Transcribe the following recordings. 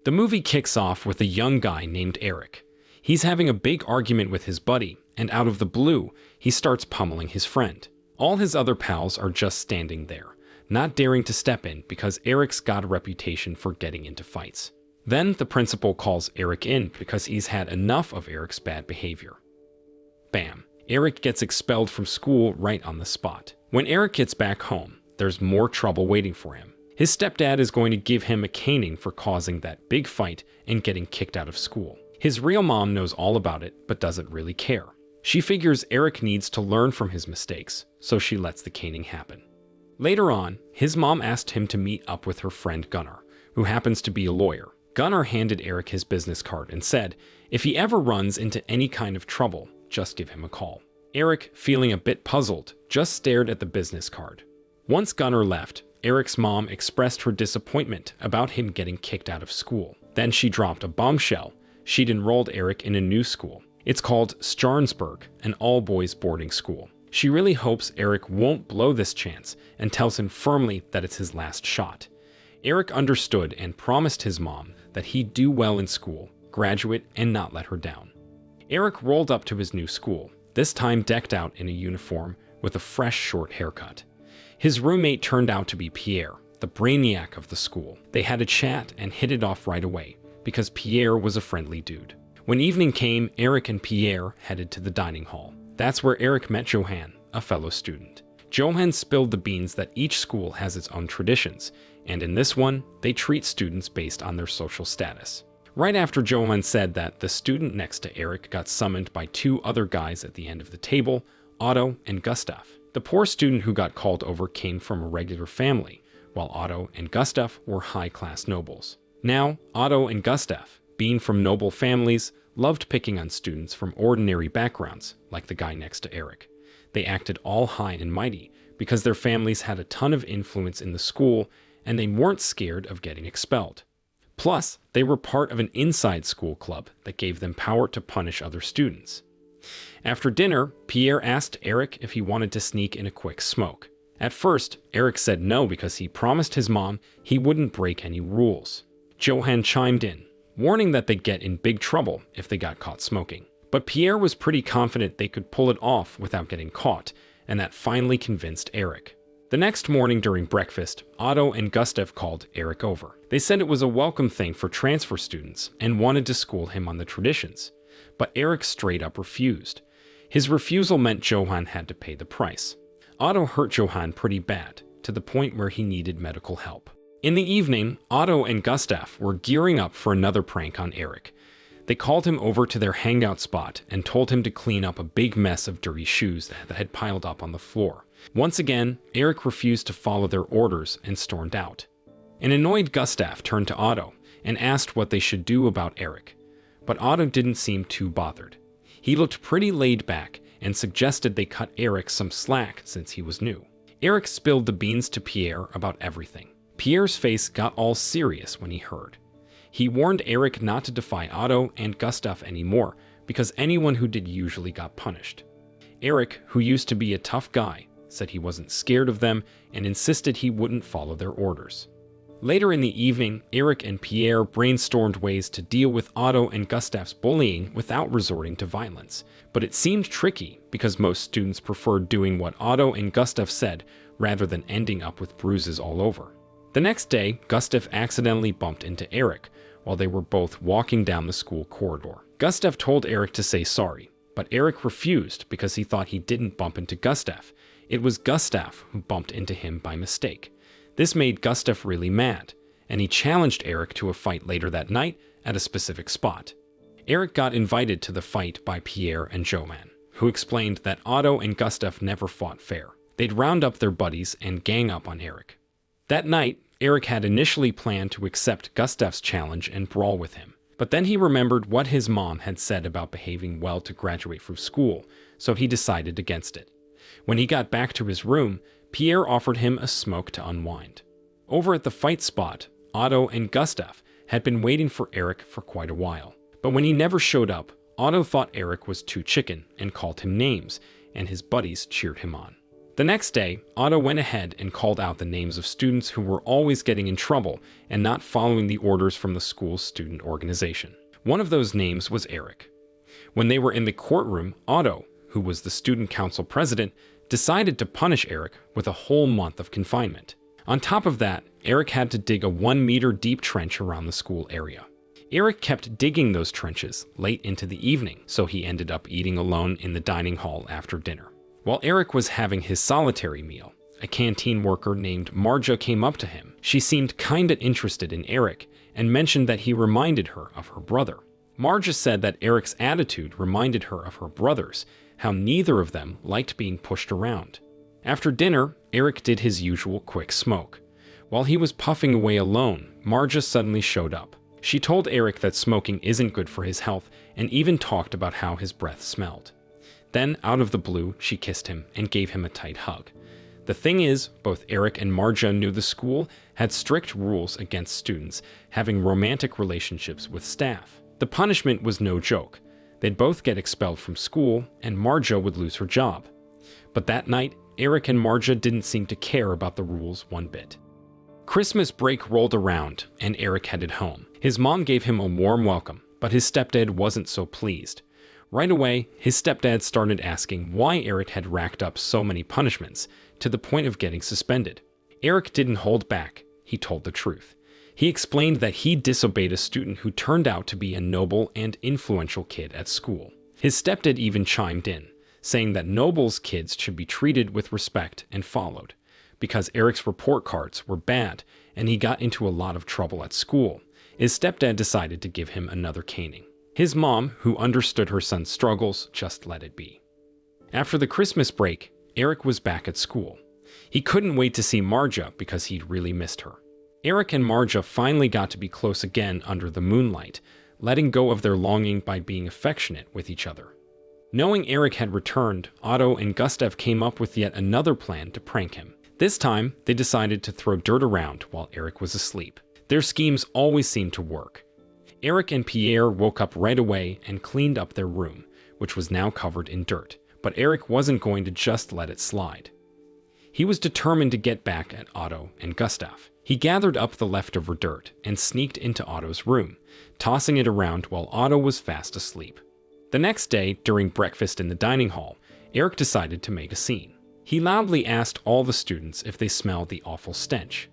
The movie kicks off with a young guy named Eric. He's having a big argument with his buddy, and out of the blue, he starts pummeling his friend. All his other pals are just standing there, not daring to step in because Eric's got a reputation for getting into fights. Then the principal calls Eric in because he's had enough of Eric's bad behavior. Bam! Eric gets expelled from school right on the spot. When Eric gets back home, there's more trouble waiting for him. His stepdad is going to give him a caning for causing that big fight and getting kicked out of school. His real mom knows all about it, but doesn't really care. She figures Eric needs to learn from his mistakes, so she lets the caning happen. Later on, his mom asked him to meet up with her friend Gunnar, who happens to be a lawyer. Gunnar handed Eric his business card and said, if he ever runs into any kind of trouble, just give him a call. Eric, feeling a bit puzzled, just stared at the business card. Once Gunnar left, Eric's mom expressed her disappointment about him getting kicked out of school. Then she dropped a bombshell. She'd enrolled Eric in a new school. It's called Starnsburg, an all-boys boarding school. She really hopes Eric won't blow this chance and tells him firmly that it's his last shot. Eric understood and promised his mom that he'd do well in school, graduate, and not let her down. Eric rolled up to his new school, this time decked out in a uniform with a fresh short haircut. His roommate turned out to be Pierre, the brainiac of the school. They had a chat and hit it off right away, because Pierre was a friendly dude. When evening came, Eric and Pierre headed to the dining hall. That's where Eric met Johan, a fellow student. Johan spilled the beans that each school has its own traditions, and in this one, they treat students based on their social status. Right after Johan said that, the student next to Eric got summoned by two other guys at the end of the table, Otto and Gustav. The poor student who got called over came from a regular family, while Otto and Gustav were high-class nobles. Now, Otto and Gustav, being from noble families, loved picking on students from ordinary backgrounds, like the guy next to Eric. They acted all high and mighty because their families had a ton of influence in the school and they weren't scared of getting expelled. Plus, they were part of an inside school club that gave them power to punish other students. After dinner, Pierre asked Eric if he wanted to sneak in a quick smoke. At first, Eric said no because he promised his mom he wouldn't break any rules. Johan chimed in, warning that they'd get in big trouble if they got caught smoking. But Pierre was pretty confident they could pull it off without getting caught, and that finally convinced Eric. The next morning during breakfast, Otto and Gustav called Eric over. They said it was a welcome thing for transfer students and wanted to school him on the traditions. But Eric straight up refused. His refusal meant Johan had to pay the price. Otto hurt Johan pretty bad, to the point where he needed medical help. In the evening, Otto and Gustav were gearing up for another prank on Eric. They called him over to their hangout spot and told him to clean up a big mess of dirty shoes that had piled up on the floor. Once again, Eric refused to follow their orders and stormed out. An annoyed Gustav turned to Otto and asked what they should do about Eric. But Otto didn't seem too bothered. He looked pretty laid back and suggested they cut Eric some slack since he was new. Eric spilled the beans to Pierre about everything. Pierre's face got all serious when he heard. He warned Eric not to defy Otto and Gustav anymore because anyone who did usually got punished. Eric, who used to be a tough guy, said he wasn't scared of them and insisted he wouldn't follow their orders. Later in the evening, Eric and Pierre brainstormed ways to deal with Otto and Gustav's bullying without resorting to violence. But it seemed tricky because most students preferred doing what Otto and Gustav said rather than ending up with bruises all over. The next day, Gustav accidentally bumped into Eric while they were both walking down the school corridor. Gustav told Eric to say sorry, but Eric refused because he thought he didn't bump into Gustav. It was Gustav who bumped into him by mistake. This made Gustav really mad, and he challenged Eric to a fight later that night at a specific spot. Eric got invited to the fight by Pierre and Johan, who explained that Otto and Gustav never fought fair. They'd round up their buddies and gang up on Eric. That night, Eric had initially planned to accept Gustav's challenge and brawl with him, but then he remembered what his mom had said about behaving well to graduate from school, so he decided against it. When he got back to his room, Pierre offered him a smoke to unwind. Over at the fight spot, Otto and Gustav had been waiting for Eric for quite a while. But when he never showed up, Otto thought Eric was too chicken and called him names, and his buddies cheered him on. The next day, Otto went ahead and called out the names of students who were always getting in trouble and not following the orders from the school's student organization. One of those names was Eric. When they were in the courtroom, Otto, who was the student council president, decided to punish Eric with a whole month of confinement. On top of that, Eric had to dig a 1-meter deep trench around the school area. Eric kept digging those trenches late into the evening, so he ended up eating alone in the dining hall after dinner. While Eric was having his solitary meal, a canteen worker named Marja came up to him. She seemed kinda interested in Eric and mentioned that he reminded her of her brother. Marja said that Eric's attitude reminded her of her brother's, how neither of them liked being pushed around. After dinner, Eric did his usual quick smoke. While he was puffing away alone, Marja suddenly showed up. She told Eric that smoking isn't good for his health and even talked about how his breath smelled. Then, out of the blue, she kissed him and gave him a tight hug. The thing is, both Eric and Marja knew the school had strict rules against students having romantic relationships with staff. The punishment was no joke. They'd both get expelled from school, and Marja would lose her job. But that night, Eric and Marja didn't seem to care about the rules one bit. Christmas break rolled around, and Eric headed home. His mom gave him a warm welcome, but his stepdad wasn't so pleased. Right away, his stepdad started asking why Eric had racked up so many punishments, to the point of getting suspended. Eric didn't hold back. He told the truth. He explained that he disobeyed a student who turned out to be a noble and influential kid at school. His stepdad even chimed in, saying that nobles' kids should be treated with respect and followed. Because Eric's report cards were bad and he got into a lot of trouble at school, his stepdad decided to give him another caning. His mom, who understood her son's struggles, just let it be. After the Christmas break, Eric was back at school. He couldn't wait to see Marja because he'd really missed her. Eric and Marja finally got to be close again under the moonlight, letting go of their longing by being affectionate with each other. Knowing Eric had returned, Otto and Gustav came up with yet another plan to prank him. This time, they decided to throw dirt around while Eric was asleep. Their schemes always seemed to work. Eric and Pierre woke up right away and cleaned up their room, which was now covered in dirt. But Eric wasn't going to just let it slide. He was determined to get back at Otto and Gustav. He gathered up the leftover dirt and sneaked into Otto's room, tossing it around while Otto was fast asleep. The next day, during breakfast in the dining hall, Eric decided to make a scene. He loudly asked all the students if they smelled the awful stench.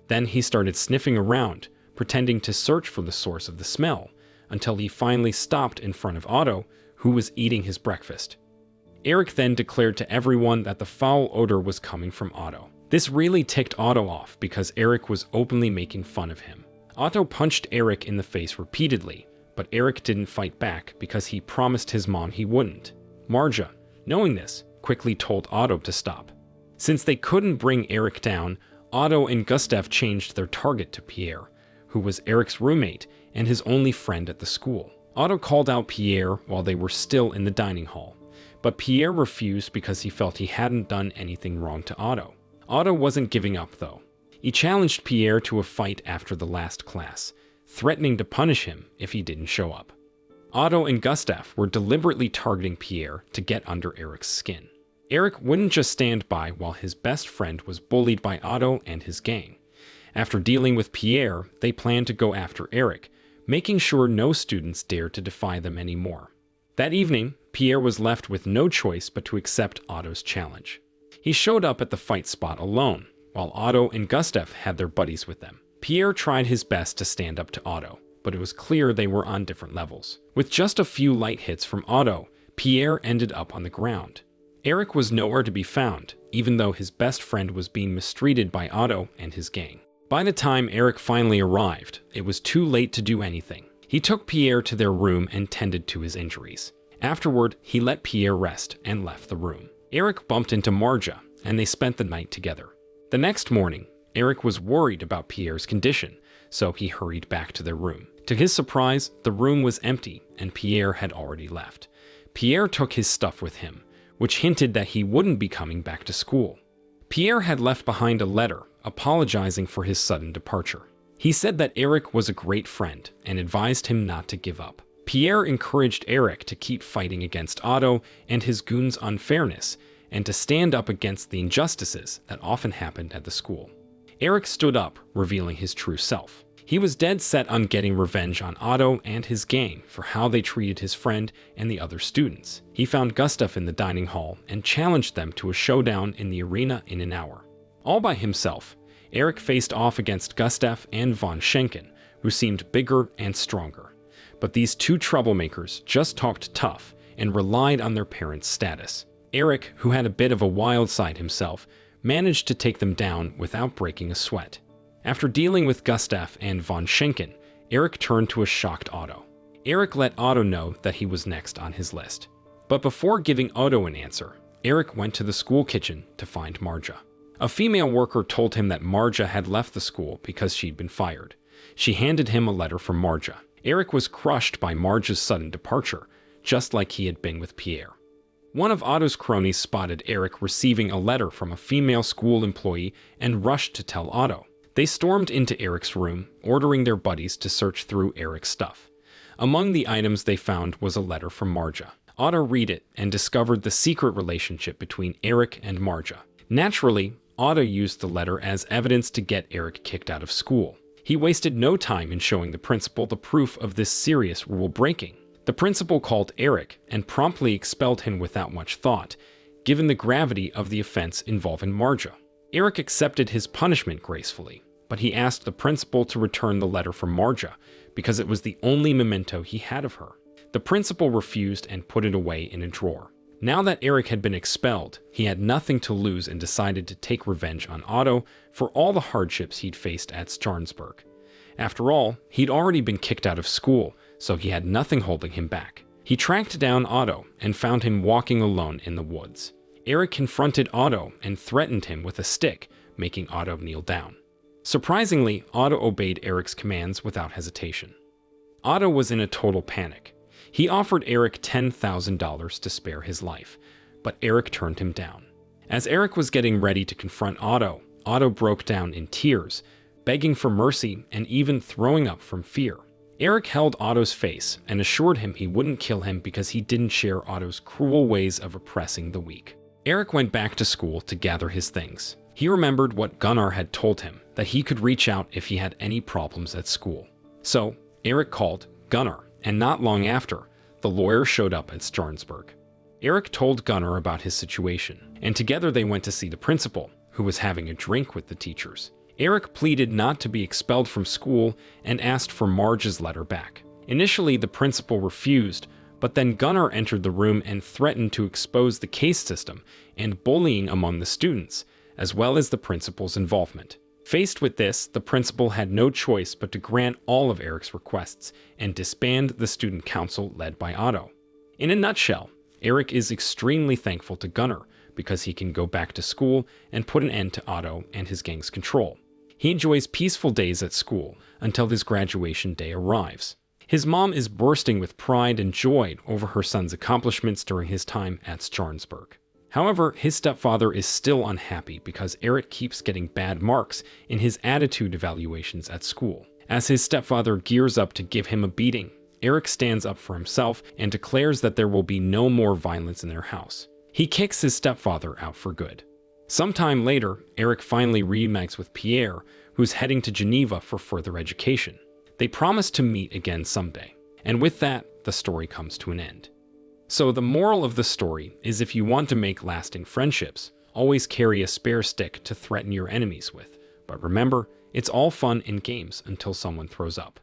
Then he started sniffing around, pretending to search for the source of the smell, until he finally stopped in front of Otto, who was eating his breakfast. Eric then declared to everyone that the foul odor was coming from Otto. This really ticked Otto off because Eric was openly making fun of him. Otto punched Eric in the face repeatedly, but Eric didn't fight back because he promised his mom he wouldn't. Marja, knowing this, quickly told Otto to stop. Since they couldn't bring Eric down, Otto and Gustav changed their target to Pierre, who was Eric's roommate and his only friend at the school. Otto called out Pierre while they were still in the dining hall, but Pierre refused because he felt he hadn't done anything wrong to Otto. Otto wasn't giving up, though. He challenged Pierre to a fight after the last class, threatening to punish him if he didn't show up. Otto and Gustav were deliberately targeting Pierre to get under Eric's skin. Eric wouldn't just stand by while his best friend was bullied by Otto and his gang. After dealing with Pierre, they planned to go after Eric, making sure no students dared to defy them anymore. That evening, Pierre was left with no choice but to accept Otto's challenge. He showed up at the fight spot alone, while Otto and Gustav had their buddies with them. Pierre tried his best to stand up to Otto, but it was clear they were on different levels. With just a few light hits from Otto, Pierre ended up on the ground. Eric was nowhere to be found, even though his best friend was being mistreated by Otto and his gang. By the time Eric finally arrived, it was too late to do anything. He took Pierre to their room and tended to his injuries. Afterward, he let Pierre rest and left the room. Eric bumped into Marja, and they spent the night together. The next morning, Eric was worried about Pierre's condition, so he hurried back to their room. To his surprise, the room was empty, and Pierre had already left. Pierre took his stuff with him, which hinted that he wouldn't be coming back to school. Pierre had left behind a letter apologizing for his sudden departure. He said that Eric was a great friend and advised him not to give up. Pierre encouraged Eric to keep fighting against Otto and his goons' unfairness, and to stand up against the injustices that often happened at the school. Eric stood up, revealing his true self. He was dead set on getting revenge on Otto and his gang for how they treated his friend and the other students. He found Gustav in the dining hall and challenged them to a showdown in the arena in an hour. All by himself, Eric faced off against Gustav and von Schenken, who seemed bigger and stronger. But these two troublemakers just talked tough and relied on their parents' status. Eric, who had a bit of a wild side himself, managed to take them down without breaking a sweat. After dealing with Gustav and von Schenken, Eric turned to a shocked Otto. Eric let Otto know that he was next on his list. But before giving Otto an answer, Eric went to the school kitchen to find Marja. A female worker told him that Marja had left the school because she'd been fired. She handed him a letter from Marja. Eric was crushed by Marja's sudden departure, just like he had been with Pierre. One of Otto's cronies spotted Eric receiving a letter from a female school employee and rushed to tell Otto. They stormed into Eric's room, ordering their buddies to search through Eric's stuff. Among the items they found was a letter from Marja. Otto read it and discovered the secret relationship between Eric and Marja. Naturally, Otto used the letter as evidence to get Eric kicked out of school. He wasted no time in showing the principal the proof of this serious rule breaking. The principal called Eric and promptly expelled him without much thought, given the gravity of the offense involving Marja. Eric accepted his punishment gracefully, but he asked the principal to return the letter from Marja because it was the only memento he had of her. The principal refused and put it away in a drawer. Now that Eric had been expelled, he had nothing to lose and decided to take revenge on Otto for all the hardships he'd faced at Starnsburg. After all, he'd already been kicked out of school, so he had nothing holding him back. He tracked down Otto and found him walking alone in the woods. Eric confronted Otto and threatened him with a stick, making Otto kneel down. Surprisingly, Otto obeyed Eric's commands without hesitation. Otto was in a total panic. He offered Eric $10,000 to spare his life, but Eric turned him down. As Eric was getting ready to confront Otto, Otto broke down in tears, begging for mercy and even throwing up from fear. Eric held Otto's face and assured him he wouldn't kill him because he didn't share Otto's cruel ways of oppressing the weak. Eric went back to school to gather his things. He remembered what Gunnar had told him, that he could reach out if he had any problems at school. So, Eric called Gunnar, and not long after, the lawyer showed up at Starnsburg. Eric told Gunnar about his situation, and together they went to see the principal, who was having a drink with the teachers. Eric pleaded not to be expelled from school and asked for Marge's letter back. Initially, the principal refused, but then Gunnar entered the room and threatened to expose the case system and bullying among the students, as well as the principal's involvement. Faced with this, the principal had no choice but to grant all of Eric's requests and disband the student council led by Otto. In a nutshell, Eric is extremely thankful to Gunnar because he can go back to school and put an end to Otto and his gang's control. He enjoys peaceful days at school until his graduation day arrives. His mom is bursting with pride and joy over her son's accomplishments during his time at Starnsburg. However, his stepfather is still unhappy because Eric keeps getting bad marks in his attitude evaluations at school. As his stepfather gears up to give him a beating, Eric stands up for himself and declares that there will be no more violence in their house. He kicks his stepfather out for good. Sometime later, Eric finally reunites with Pierre, who's heading to Geneva for further education. They promise to meet again someday, and with that, the story comes to an end. So the moral of the story is if you want to make lasting friendships, always carry a spare stick to threaten your enemies with. But remember, it's all fun in games until someone throws up.